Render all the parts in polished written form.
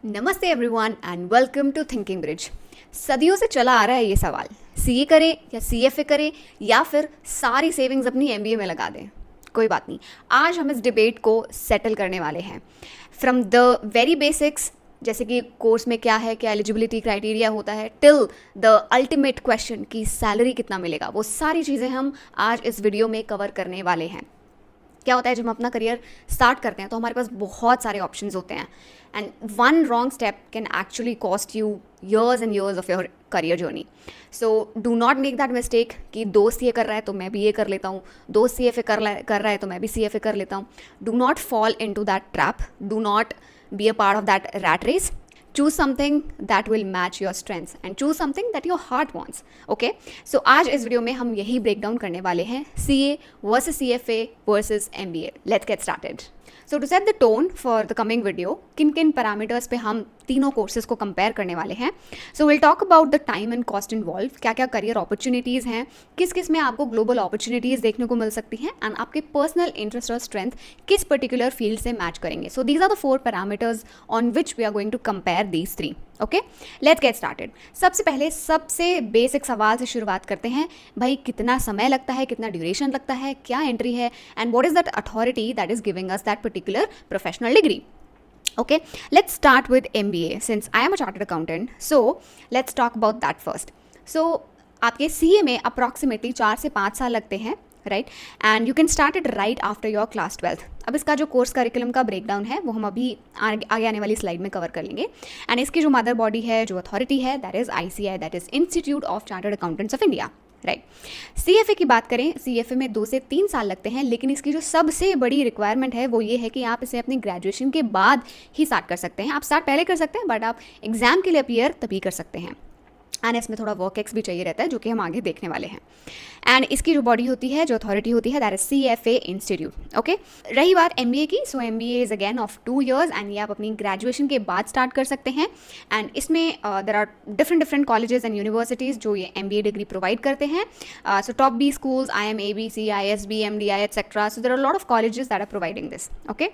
नमस्ते everyone and welcome to Thinking Bridge. सदियों से चला आ रहा है ये सवाल, सीए करें या सीएफए करें या फिर सारी सेविंग्स अपनी एमबीए में लगा दें। कोई बात नहीं, आज हम इस डिबेट को सेटल करने वाले हैं फ्रॉम द वेरी बेसिक्स, जैसे कि कोर्स में क्या है, क्या एलिजिबिलिटी क्राइटेरिया होता है, टिल द अल्टीमेट क्वेश्चन कि सैलरी कितना मिलेगा। वो सारी चीज़ें हम आज इस वीडियो में कवर करने वाले हैं। क्या होता है, जब हम अपना करियर स्टार्ट करते हैं तो हमारे पास बहुत सारे ऑप्शंस होते हैं and one wrong step can actually cost you years and years of your career journey. So do not make that mistake कि दोस्त ये कर रहा है तो मैं भी ये कर लेता हूँ, दोस्त CFA कर रहा है तो मैं भी CFA कर लेता हूँ. Do not fall into that trap. Do not be a part of that rat race. Choose something that will match your strengths and choose something that your heart wants. Okay? So आज इस video में हम यही break down करने वाले हैं, CA versus CFA versus MBA. Let's get started. So to set the tone for the coming video, किन किन पैरामीटर्स पे हम तीनों कोर्सेज को कंपेयर करने वाले हैं. So will talk about the time and cost involve, क्या क्या करियर अपॉर्चुनिटीज़ हैं, किस किस में आपको ग्लोबल अपॉर्चुनिटीज़ देखने को मिल सकती हैं एंड आपके पर्सनल इंटरेस्ट और स्ट्रेंथ किस पर्टिकुलर फील्ड से मैच करेंगे. So these are the 4 parameters on which we are going to compare these 3. Okay, let's get started. सबसे पहले सबसे बेसिक सवाल से शुरुआत करते हैं. भाई कितना समय लगता है, कितना ड्यूरेशन लगता है, क्या एंट्री है and what is that authority that is giving us that particular professional degree. Okay, let's start with MBA since I am a chartered accountant. So let's talk about that first. So आपके CA में approximately 4 से 5 साल लगते हैं, right, and you can start it right after your class 12th. अब इसका जो course curriculum का ब्रेकडाउन है वो हम अभी आगे आने वाली स्लाइड में कवर कर लेंगे. एंड इसकी जो मदर बॉडी है, जो अथॉरिटी है, that is ICAI, that is institute of chartered accountants of India, right. CFA की बात करें, CFA में 2 से 3 साल लगते हैं, लेकिन इसकी जो सबसे बड़ी रिक्वायरमेंट है वो ये है कि आप इसे अपनी ग्रेजुएशन के बाद ही स्टार्ट कर सकते हैं. आप स्टार्ट पहले कर सकते हैं बट आप एग्जाम के लिए अपीयर तभी कर सकते हैं. एंड इसमें थोड़ा वर्क एक्स भी चाहिए रहता है, जो कि हम आगे देखने वाले हैं. एंड इसकी जो बॉडी होती है, जो अथॉरिटी होती है, that is CFA institute. Okay, रही बात MBA की, सो MBA is again of 2 years and ये आप अपनी ग्रेजुएशन के बाद स्टार्ट कर सकते हैं. एंड इसमें there are different colleges and universities जो ये MBA डिग्री प्रोवाइड करते हैं. So top B schools, IIM, ABC, ISB, MDI, etc. So there are a lot of colleges that are providing this. Okay,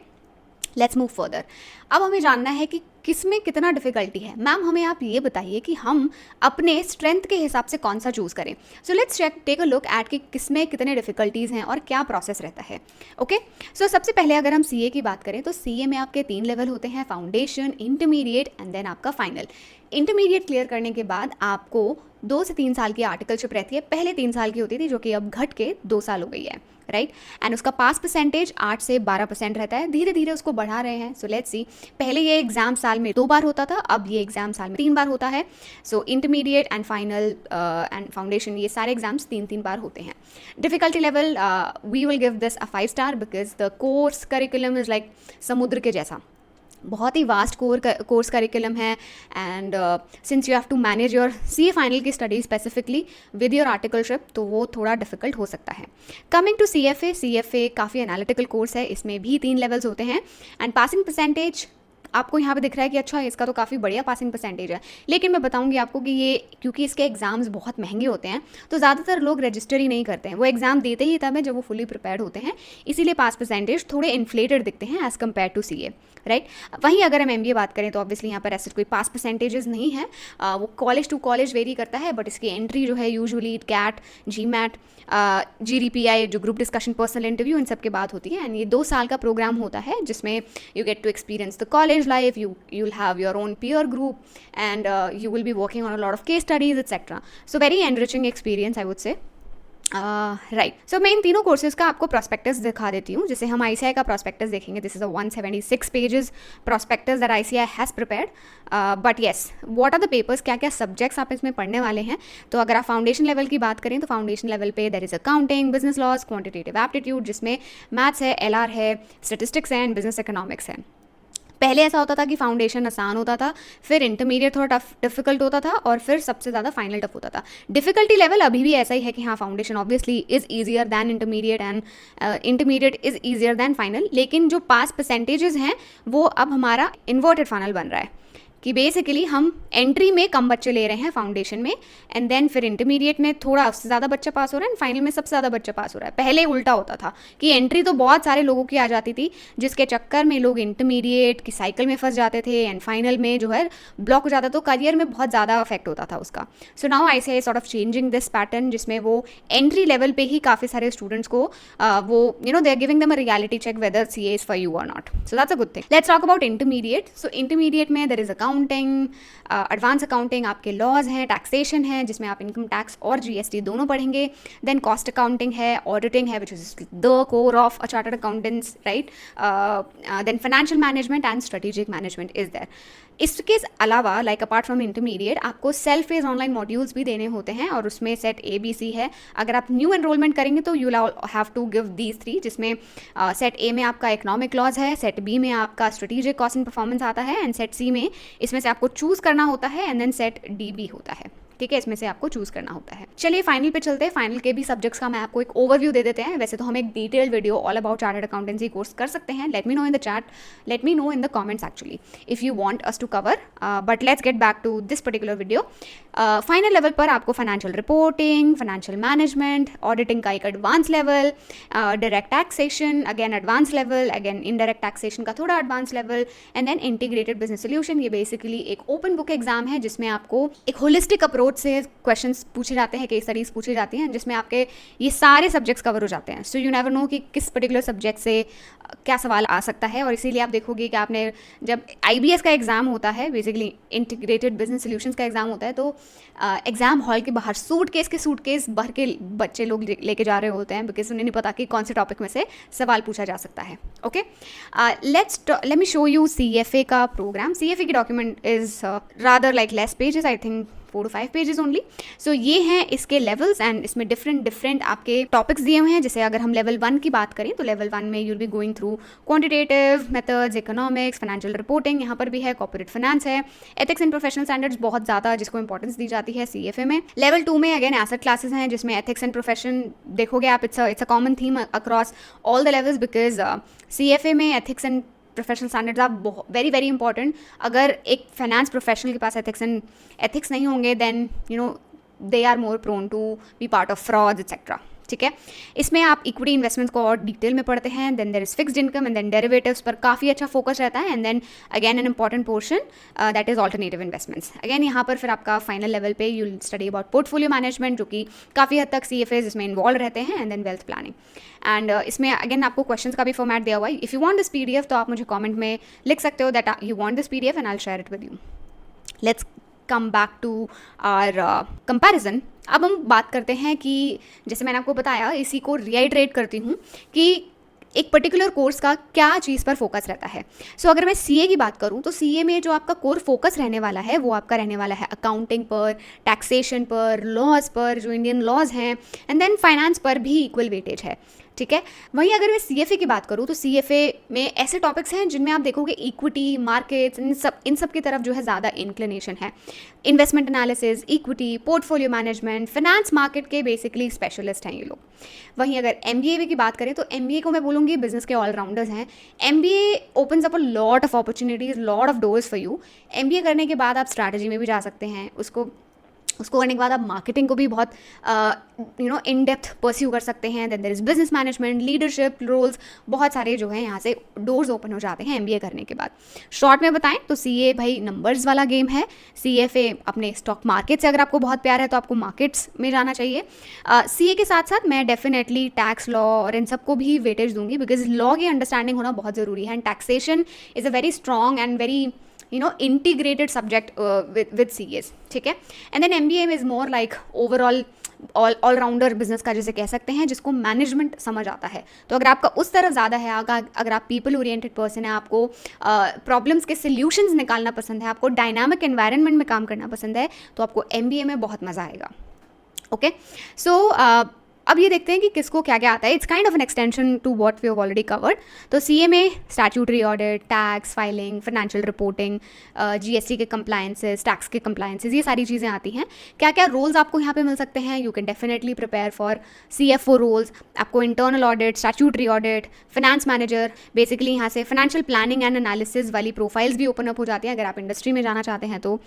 let's move further. अब हमें जानना है कि किस में कितना डिफिकल्टी है. मैम हमें आप ये बताइए कि हम अपने स्ट्रेंथ के हिसाब से कौन सा चूज़ करें. So let's take a look at कि किस में कितने डिफिकल्टीज़ हैं और क्या प्रोसेस रहता है. ओके, सो सबसे पहले अगर हम CA की बात करें तो CA में आपके 3 लेवल होते हैं, फाउंडेशन, इंटरमीडिएट एंड देन आपका फाइनल. इंटरमीडिएट क्लियर करने के बाद आपको 2 से 3 साल की आर्टिकलशिप रहती है. पहले 3 साल की होती थी, जो कि अब घट के 2 साल हो गई है, राइट. एंड उसका पास परसेंटेज 8 से 12% रहता है. धीरे धीरे उसको बढ़ा रहे हैं. सो लेट्स सी, पहले ये एग्जाम साल में 2 बार होता था, अब ये एग्जाम साल में 3 बार होता है. So intermediate and final and foundation, ये सारे एग्जाम्स 3 बार होते हैं. Difficulty level, we will give this a 5 star because the course curriculum is like समुद्र के जैसा. बहुत ही वास्ट कोर्स करिकुलम है and since you have to manage your CA final की study specifically with your articleship, तो वो थोड़ा डिफिकल्ट हो सकता है. कमिंग टू CFA काफ़ी एनालिटिकल कोर्स है. इसमें भी 3 लेवल्स होते हैं एंड पासिंग परसेंटेज आपको यहाँ पे दिख रहा है कि अच्छा इसका तो काफ़ी बढ़िया पासिंग परसेंटेज है, लेकिन मैं बताऊंगी आपको कि ये क्योंकि इसके एग्ज़ाम्स बहुत महंगे होते हैं तो ज़्यादातर लोग रजिस्टर ही नहीं करते हैं. वो एग्ज़ाम देते ही तब है जब वो फुली प्रिपेयर्ड होते हैं, इसीलिए पास परसेंटेज थोड़े इन्फ्लेटेड दिखते हैं as compared to CA, right. वहीं अगर हम MBA बात करें तो ऑब्वियसली यहाँ पर ऐसे कोई पास परसेंटेजेस नहीं है. वो कॉलेज टू कॉलेज वेरी करता है, बट इसकी एंट्री जो है यूजुअली CAT, GMAT, GDPI, जो ग्रुप डिस्कशन, पर्सनल इंटरव्यू, इन सब के बाद होती है. एंड ये 2 साल का प्रोग्राम होता है जिसमें you get to experience the college life, you'll have your own peer group and you will be working on a lot of case studies, etc. So very enriching experience, I would say. Right. So मैं इन तीनों courses का आपको prospectus दिखा देती हूँ. जैसे हम ICAI का प्रॉस्पेक्टस देखेंगे, this is a 176 pages prospectus that ICAI has prepared. But yes, what are the papers, क्या क्या सब्जेक्ट्स आप इसमें पढ़ने वाले हैं. तो अगर आप फाउंडेशन लेवल की बात करें तो फाउंडेशन लेवल पे there is accounting, business laws, quantitative aptitude, जिसमें मैथ्स है, LR है, स्टेटिस्टिक्स है एंड बिजनेस इकोनॉमिक्स है. पहले ऐसा होता था कि फाउंडेशन आसान होता था, फिर इंटरमीडिएट थोड़ा डिफिकल्ट होता था और फिर सबसे ज़्यादा फाइनल टफ होता था. डिफिकल्टी लेवल अभी भी ऐसा ही है कि हाँ, foundation obviously is easier than intermediate and intermediate is easier than final. लेकिन जो पास परसेंटेजेस हैं वो अब हमारा इन्वर्टेड फाइनल बन रहा है कि बेसिकली हम एंट्री में कम बच्चे ले रहे हैं फाउंडेशन में, एंड देन फिर इंटरमीडिएट में थोड़ा उससे ज़्यादा बच्चा पास हो रहा है, एंड फाइनल में सबसे ज़्यादा बच्चा पास हो रहा है। पहले उल्टा होता था कि एंट्री तो बहुत सारे लोगों की आ जाती थी, जिसके चक्कर में लोग इंटरमीडिएट की साइकिल में फंस जाते थे, एंड फाइनल में जो है ब्लॉक हो जाता, तो करियर में बहुत ज़्यादा अफेक्ट होता था उसका। सो नाउ आई से sort of changing this pattern, जिसमें वो एंट्री लेवल पे ही काफ़ी सारे स्टूडेंट्स को वो दे are giving them a reality check whether CA is for you और not. So that's a good thing. Let's talk about intermediate. So intermediate में there is accounting, advance accounting, आपके laws हैं, टैक्सेशन है जिसमें आप इनकम टैक्स और GST दोनों पढ़ेंगे, देन कॉस्ट अकाउंटिंग है, ऑडिटिंग है which is the core of a chartered accountants, right, then financial management and strategic management is there. इसके अलावा लाइक अपार्ट फ्रॉम इंटरमीडिएट आपको सेल्फ फेज ऑनलाइन मॉड्यूल्स भी देने होते हैं, और उसमें सेट ABC है। अगर आप न्यू एनरोलमेंट करेंगे तो you have to give these 3, जिसमें सेट A में आपका इकोनॉमिक लॉज है, सेट B में आपका स्ट्रेटेजिक कॉस्ट एंड परफॉर्मेंस आता है, एंड सेट C में इसमें से आपको चूज करना होता है, एंड देन सेट DB होता है। ठीक है, इसमें से आपको चूज करना होता है। चलिए फाइनल पे चलते हैं। फाइनल के भी सब्जेक्ट्स का मैं आपको एक ओवरव्यू दे देते हैं। वैसे तो हम एक detailed video all about chartered accountancy course कर सकते हैं। Let me know in the chat, let me know in the comments actually if you want us to cover, but let's get back to this particular video. Final level पर आपको financial reporting, financial management, auditing का एक advance level, direct taxation again advance level, again indirect taxation का थोड़ा advance level, and then integrated business solution. ये basically एक open book exam है जिसमें आपको एक होलिस्टिक अप्रोच से क्वेश्चन पूछे जाते हैं, केस स्टडीज पूछी जाती हैं, जिसमें आपके ये सारे सब्जेक्ट्स कवर हो जाते हैं। सो यू नेवर नो कि किस पर्टिकुलर सब्जेक्ट से क्या सवाल आ सकता है, और इसीलिए आप देखोगे कि आपने जब IBS का एग्जाम होता है, बेसिकली इंटीग्रेटेड बिजनेस सॉल्यूशंस का एग्जाम होता है, तो एग्जाम हॉल के बाहर सूटकेस भर के बच्चे लोग लेके जा रहे होते हैं, बिकॉज उन्हें नहीं पता कि कौन से टॉपिक में से सवाल पूछा जा सकता है। Okay, let me show you CFA का प्रोग्राम। CFA की document is rather like less pages, I think 4 to 5 pages only. So ये हैं इसके लेवल्स, एंड इसमें डिफरेंट आपके टॉपिक्स दिए हुए हैं। जैसे अगर हम लेवल 1 की बात करें तो लेवल 1 में you'll be going through quantitative methods, economics, financial reporting, यहाँ पर भी है, कॉर्पोरेट फाइनेंस है, एथिक्स एंड प्रोफेशनल स्टैंडर्ड्स बहुत ज़्यादा जिसको इंपॉर्टेंस दी जाती है CFA में। लेवल 2 में अगेन एसेट क्लासेस हैं, जिसमें एथिक्स एंड प्रोफेशन देखोगे आप, it's a common theme across all the levels, because CFA में ethics and professional standards are very very important. अगर एक फाइनेंस प्रोफेशनल के पास एथिक्स नहीं होंगे, then they are more prone to be part of frauds etcetera. ठीक है, इसमें आप इक्विटी इन्वेस्टमेंट्स को और डिटेल में पढ़ते हैं, then there is fixed income, and then derivatives पर काफ़ी अच्छा फोकस रहता है, and then again an important portion that is alternative investments. Again यहाँ पर फिर आपका फाइनल लेवल पे you study about portfolio management, जो कि काफ़ी हद तक CFAs इसमें इन्वॉल्व रहते हैं, and then wealth planning. And इसमें अगेन आपको क्वेश्चंस का भी फॉर्मेट दिया हुआ है। If you want this PDF तो आप मुझे कॉमेंट में लिख सकते हो that you want this PDF, and I will share it with you. Let's come back to our comparison. अब हम बात करते हैं कि जैसे मैंने आपको बताया, इसी को रिआइटरेट करती हूँ कि एक पर्टिकुलर कोर्स का क्या चीज़ पर फोकस रहता है। सो अगर मैं CA की बात करूँ तो CA में जो आपका कोर फोकस रहने वाला है वो आपका रहने वाला है अकाउंटिंग पर, टैक्सेशन पर, लॉज पर, जो इंडियन लॉज हैं, एंड देन फाइनेंस पर भी इक्वल वेटेज है। ठीक है, वहीं अगर मैं CFA की बात करूँ तो CFA में ऐसे टॉपिक्स हैं जिनमें आप देखोगे इक्विटी, मार्केट्स, इन सब की तरफ जो है ज़्यादा इंक्लिनेशन है। Investment analysis, equity, portfolio management, finance market के बेसिकली स्पेशलिस्ट हैं ये लोग। वहीं अगर MBA की बात करें तो MBA को मैं बोलूँगी बिजनेस के ऑलराउंडर्स हैं। MBA opens up a lot of opportunities, lot of doors for you. MBA करने के बाद आप स्ट्रैटेजी में भी जा सकते हैं, उसको करने के बाद आप मार्केटिंग को भी बहुत इन डेप्थ परस्यू कर सकते हैं। Then there is business management, leadership roles, बहुत सारे जो हैं यहाँ से डोर्स ओपन हो जाते हैं MBA करने के बाद। शॉर्ट में बताएं तो CA भाई नंबर्स वाला गेम है। CFA अपने स्टॉक मार्केट से अगर आपको बहुत प्यार है तो आपको मार्केट्स में जाना चाहिए। CA के साथ साथ मैं डेफिनेटली टैक्स लॉ और इन सबको भी वेटेज दूंगी, बिकॉज लॉ की अंडरस्टैंडिंग होना बहुत ज़रूरी है, and taxation is a very strong and very integrated subject with CAs. ठीक है, एंड देन MBA is more like overall allrounder business का जैसे कह सकते हैं, जिसको मैनेजमेंट समझ आता है। तो अगर आपका उस तरफ ज़्यादा है, अगर आप पीपल ओरिएंटेड पर्सन है, आपको प्रॉब्लम्स के सॉल्यूशंस निकालना पसंद है, आपको डायनामिक एनवायरनमेंट में काम करना पसंद है, तो आपको MBA में बहुत मज़ा आएगा। ओके, सो अब ये देखते हैं कि किसको क्या क्या आता है. It's kind of an extension to what we have already covered. तो सीए में statutory audit, tax filing, financial reporting, GST के कंप्लायंसेस, टैक्स के कंप्लायंसेस, ये सारी चीज़ें आती हैं. क्या क्या रोल्स आपको यहाँ पे मिल सकते हैं? You can definitely prepare for CFO roles. आपको internal audit, statutory audit, finance manager, basically यहाँ से फाइनेंशियल प्लानिंग एंड एनालिसिस वाली प्रोफाइल्स भी ओपन अप हो जाती हैं अगर आप इंडस्ट्री में जाना चाहते हैं तो.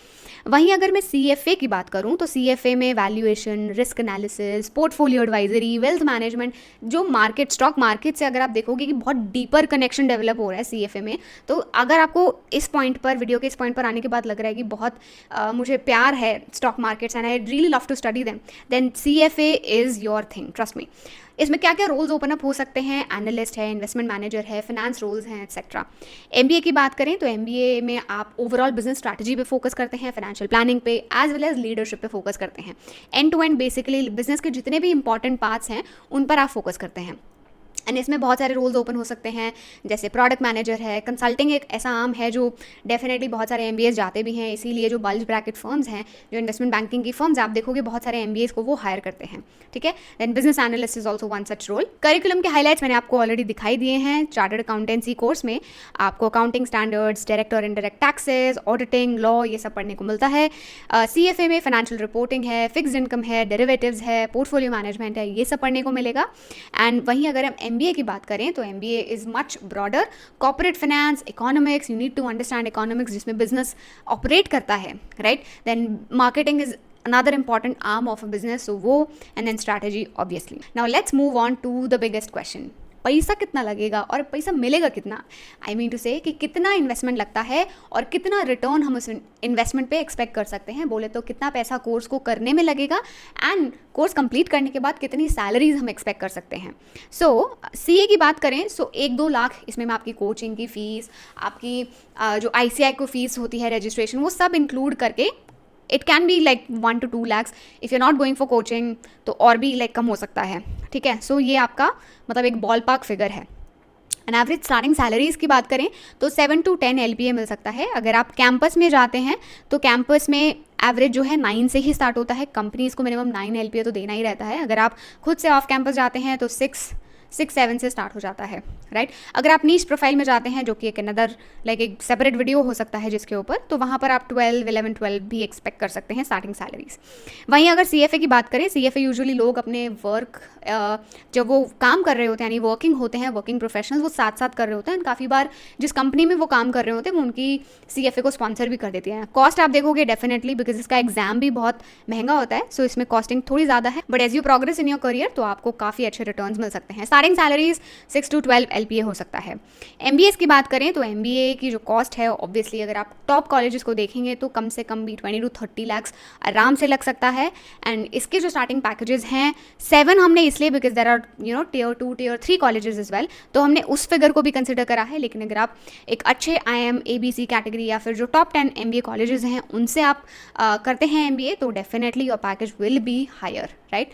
वहीं अगर मैं CFA की बात करूँ तो CFA में valuation, risk analysis, portfolio advisory, wealth management, जो मार्केट, स्टॉक मार्केट से अगर आप देखोगे कि बहुत डीपर कनेक्शन डेवलप हो रहा है CFA में. तो अगर आपको इस पॉइंट पर, वीडियो के इस पॉइंट पर आने के बाद लग रहा है कि बहुत मुझे प्यार है stock markets and I really love to study them, then CFA is your thing, trust me. इसमें क्या क्या रोल्स ओपन अप हो सकते हैं? एनालिस्ट है, इन्वेस्टमेंट मैनेजर है, फाइनेंस रोल्स हैं, एक्सेट्रा. MBA की बात करें तो MBA में आप ओवरऑल बिजनेस स्ट्रैटेजी पे फोकस करते हैं, फाइनेंशियल प्लानिंग पे, एज वेल एज लीडरशिप पे फोकस करते हैं. End to end basically business के जितने भी इंपॉर्टेंट पार्ट्स हैं उन पर आप फोकस करते हैं. एंड इसमें बहुत सारे रोल्स ओपन हो सकते हैं, जैसे प्रोडक्ट मैनेजर है. कंसल्टिंग एक ऐसा आर्म है जो डेफिनेटली बहुत सारे MBAs जाते भी हैं, इसीलिए जो बल्ज ब्रैकेट फर्म्स हैं, जो इन्वेस्टमेंट बैंकिंग की फर्म्स, आप देखोगे बहुत सारे MBAs को वो हायर करते हैं. ठीक है. Then business analyst is also one such role. Curriculum के हाईलाइट्स मैंने आपको ऑलरेडी दिखाई दिए हैं. चार्टर्ड अकाउंटेंसी कोर्स में आपको अकाउंटिंग स्टैंडर्ड्स, डायरेक्ट और इनडायरेक्ट टैक्सेस, ऑडिटिंग, लॉ, ये सब पढ़ने को मिलता है. CFA में फाइनेंशियल रिपोर्टिंग है, फिक्स्ड इनकम है, डेरिवेटिव्स है, पोर्टफोलियो मैनेजमेंट है, ये सब पढ़ने को मिलेगा. एंड वहीं अगर हम MBA की बात करें तो MBA is much broader. Corporate finance, economics, you need to understand economics जिसमें बिजनेस ऑपरेट करता है, right. Then marketing is another important arm of a business, so वो, and then strategy obviously. Now let's move on to the biggest question. पैसा कितना लगेगा और पैसा मिलेगा कितना? आई मीन टू से कि कितना इन्वेस्टमेंट लगता है और कितना रिटर्न हम उस इन्वेस्टमेंट पे एक्सपेक्ट कर सकते हैं. बोले तो कितना पैसा कोर्स को करने में लगेगा एंड कोर्स कंप्लीट करने के बाद कितनी सैलरीज हम एक्सपेक्ट कर सकते हैं. सो CA की बात करें सो 1-2 लाख इसमें मैं आपकी कोचिंग की फ़ीस, आपकी जो ICI को फीस होती है, रजिस्ट्रेशन, वो सब इंक्लूड करके it can be like 1 to 2 lakhs. If you not going for coaching तो और भी लाइक कम हो सकता है. ठीक है. सो ये आपका मतलब एक बॉल पार्क फिगर है. एंड एवरेज स्टार्टिंग सैलरीज़ की बात करें तो 7 to 10 LPA मिल सकता है. अगर आप कैंपस में जाते हैं तो कैंपस में एवरेज जो है 9 से ही स्टार्ट होता है. कंपनीज़ को मिनिमम 9 LPA तो देना ही रहता है. अगर आप खुद से ऑफ कैंपस जाते हैं तो 6-7 से स्टार्ट हो जाता है, राइट. अगर आप नीश प्रोफाइल में जाते हैं, जो कि एक अनदर लाइक एक सेपरेट वीडियो हो सकता है जिसके ऊपर, तो वहाँ पर आप 12 भी एक्सपेक्ट कर सकते हैं स्टार्टिंग सैलरीज. वहीं अगर CFA की बात करें, CFA यूजुअली लोग अपने वर्क जब वो काम कर रहे होते हैं, यानी वर्किंग होते हैं, वर्किंग प्रोफेशनल्स, वो साथ साथ कर रहे होते हैं. काफ़ी बार जिस कंपनी में वो काम कर रहे होते हैं वो उनकी CFA को स्पॉन्सर भी कर देती है. कॉस्ट आप देखोगे डेफिनेटली, बिकॉज इसका एग्जाम भी बहुत महंगा होता है, सो इसमें कॉस्टिंग थोड़ी ज़्यादा है. But as you progress in your career तो आपको काफ़ी अच्छे रिटर्न्स मिल सकते हैं. स्टार्टिंग सैलरीज 6 to 12 LPA हो सकता है. MBAs की बात करें तो MBA की जो कॉस्ट है, ऑब्वियसली अगर आप टॉप कॉलेजेस को देखेंगे तो कम से कम भी 20 to 30 lakhs आराम से लग सकता है. एंड इसके जो स्टार्टिंग पैकेजेस हैं 7 हमने इसलिए because there are Tier 2, Tier 3 colleges as well, तो हमने उस फिगर को भी कंसिडर करा है. लेकिन अगर आप एक अच्छे IIM ABC कैटेगरी या फिर जो टॉप 10 MBA कॉलेजेस हैं उनसे आप करते हैं MBA, तो definitely your package will be higher, right.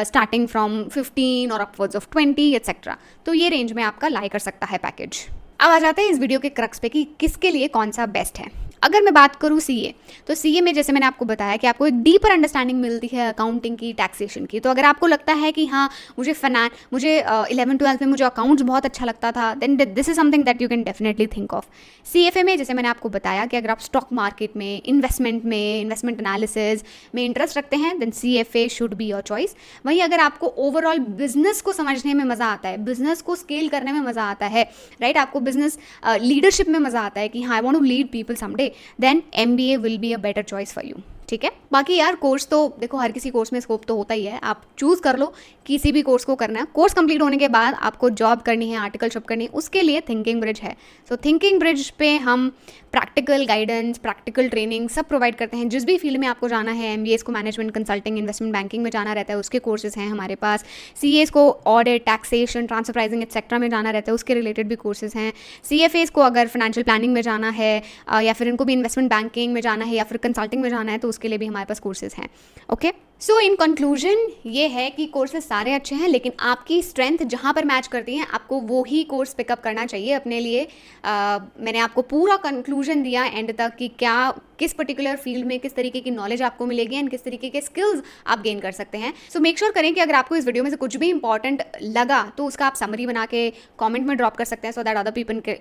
Starting from 15 और अपवर्ड्स ऑफ 20 एक्सेट्रा. तो ये रेंज में आपका लाई कर सकता है पैकेज. अब आ जाते हैं इस वीडियो के क्रक्स पे कि किसके लिए कौन सा बेस्ट है. अगर मैं बात करूँ CA, तो CA में जैसे मैंने आपको बताया कि आपको एक डीपर अंडरस्टैंडिंग मिलती है अकाउंटिंग की, टैक्सेशन की. तो अगर आपको लगता है कि हाँ मुझे 11th-12th में मुझे अकाउंट्स बहुत अच्छा लगता था, then this is something that you can definitely think of. CFA में जैसे मैंने आपको बताया कि अगर आप स्टॉक मार्केट में, इन्वेस्टमेंट एनालिसिस में इंटरेस्ट रखते हैं, then CFA should be your choice. वहीं अगर आपको ओवरऑल बिजनेस को समझने में मज़ा आता है, बिजनेस को स्केल करने में मज़ा आता है, राइट, आपको बिजनेस लीडरशिप में मज़ा आता है कि हाँ I want to lead people someday, then MBA will be a better choice for you. ठीक है. बाकी यार कोर्स तो देखो हर किसी कोर्स में स्कोप तो होता ही है. आप चूज़ कर लो किसी भी कोर्स को करना है. कोर्स कंप्लीट होने के बाद आपको जॉब करनी है, आर्टिकलशिप करनी है, उसके लिए थिंकिंग ब्रिज है. सो थिंकिंग ब्रिज पे हम प्रैक्टिकल गाइडेंस, प्रैक्टिकल ट्रेनिंग सब प्रोवाइड करते हैं. जिस भी फील्ड में आपको जाना है, MBAs को मैनेजमेंट कंसल्टिंग, इन्वेस्टमेंट बैंकिंग में जाना रहता है, उसके कोर्सेज हैं हमारे पास. CAs को audit, taxation, transfer pricing etcetera में जाना रहता है, उसके रिलेटेड भी कोर्सेज हैं. CFAs को अगर फाइनेंशियल प्लानिंग में जाना है या फिर इनको भी इन्वेस्टमेंट बैंकिंग में जाना है या फिर कंसल्टिंग में जाना है, तो उसके लिए भी हमारे पास कोर्सेज हैं. ओके. सो इन कंक्लूजन ये है कि कोर्सेज सारे अच्छे हैं, लेकिन आपकी स्ट्रेंथ जहाँ पर मैच करती हैं आपको वो ही कोर्स पिकअप करना चाहिए अपने लिए। मैंने आपको पूरा कंक्लूजन दिया एंड तक कि क्या किस पर्टिकुलर फील्ड में किस तरीके की नॉलेज आपको मिलेगी एंड किस तरीके के स्किल्स आप गेन कर सकते हैं। सो मेक श्योर करें कि अगर आपको इस वीडियो में से कुछ भी इंपॉर्टेंट लगा तो उसका आप समरी बना के कॉमेंट में ड्रॉप कर सकते हैं, so that other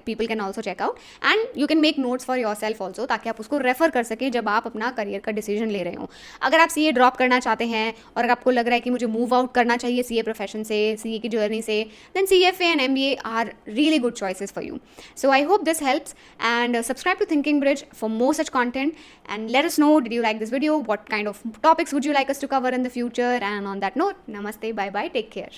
people can also check out and you can make notes for yourself also, ताकि आप उसको रेफर कर सकें जब आप अपना करियर का डिसीजन ले रहे हो। अगर आप सीए ड्रॉप करना चाहते हैं और अगर आपको लग रहा है कि मुझे मूव आउट करना चाहिए सीए प्रोफेशन से, सीए की जर्नी से, then CFA and MBA are really good choices for you. So I hope this helps and subscribe to Thinking Bridge for more such content and let us know, did you like this video, what kind of topics would you like us to cover in the future, and on that note, namaste, bye bye, take care.